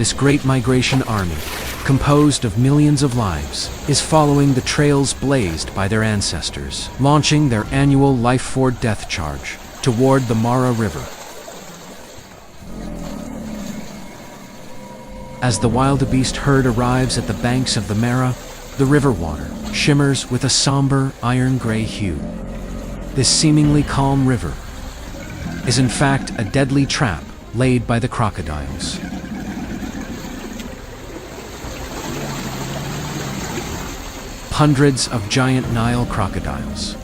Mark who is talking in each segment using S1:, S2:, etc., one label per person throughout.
S1: This great migration army, composed of millions of lives, is following the trails blazed by their ancestors, launching their annual life-or-death charge toward the Mara River. As the wildebeest herd arrives at the banks of the Mara, the river water shimmers with a somber iron-gray hue. This seemingly calm river is in fact a deadly trap laid by the crocodiles. Hundreds of giant Nile crocodiles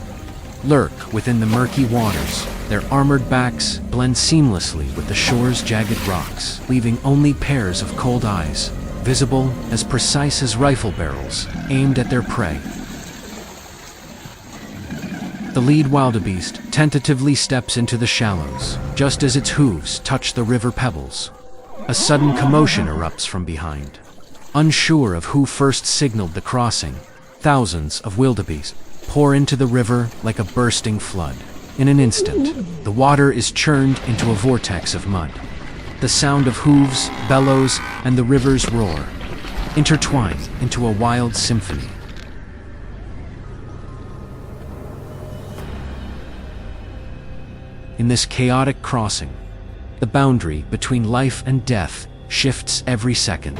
S1: lurk within the murky waters. Their armored backs blend seamlessly with the shore's jagged rocks, leaving only pairs of cold eyes, visible as precise as rifle barrels, aimed at their prey. The lead wildebeest tentatively steps into the shallows, just as its hooves touch the river pebbles. A sudden commotion erupts from behind. Unsure of who first signaled the crossing, thousands of wildebeest pour into the river like a bursting flood. In an instant, the water is churned into a vortex of mud. The sound of hooves, bellows, and the river's roar intertwine into a wild symphony. In this chaotic crossing, the boundary between life and death shifts every second.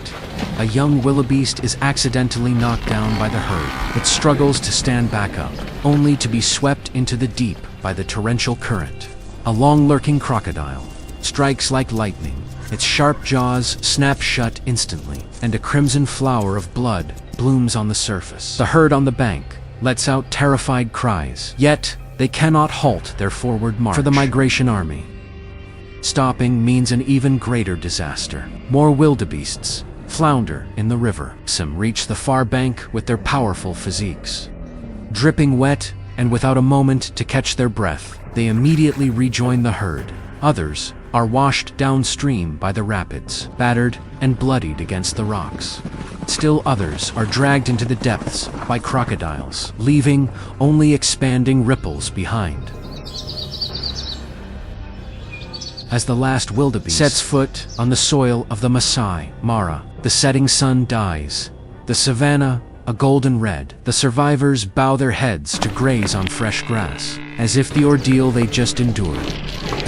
S1: A young wildebeest is accidentally knocked down by the herd, but struggles to stand back up, only to be swept into the deep by the torrential current. A long-lurking crocodile strikes like lightning. Its sharp jaws snap shut instantly, and a crimson flower of blood blooms on the surface. The herd on the bank lets out terrified cries, yet they cannot halt their forward march. For the migration army, stopping means an even greater disaster. More wildebeests flounder in the river. Some reach the far bank with their powerful physiques. Dripping wet and without a moment to catch their breath, they immediately rejoin the herd. Others are washed downstream by the rapids, battered and bloodied against the rocks. Still others are dragged into the depths by crocodiles, leaving only expanding ripples behind. As the last wildebeest sets foot on the soil of the Masai Mara, the setting sun dies. The savannah, a golden red. The survivors bow their heads to graze on fresh grass, as if the ordeal they just endured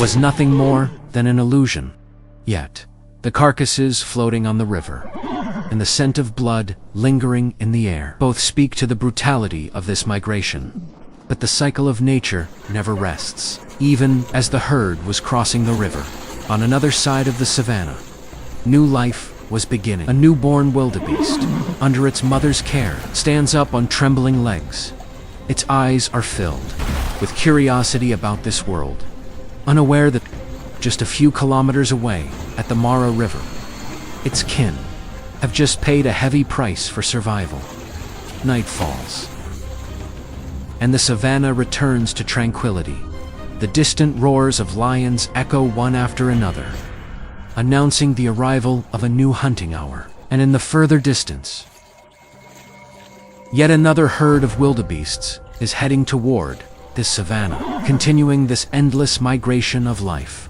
S1: was nothing more than an illusion. Yet, the carcasses floating on the river, and the scent of blood lingering in the air, both speak to the brutality of this migration. But the cycle of nature never rests. Even as the herd was crossing the river, on another side of the savannah, new life was beginning. A newborn wildebeest, under its mother's care, stands up on trembling legs. Its eyes are filled with curiosity about this world, unaware that just a few kilometers away, at the Mara River, its kin have just paid a heavy price for survival. Night falls, and the savannah returns to tranquility. The distant roars of lions echo one after another, announcing the arrival of a new hunting hour. And in the further distance, yet another herd of wildebeests is heading toward this savannah, continuing this endless migration of life.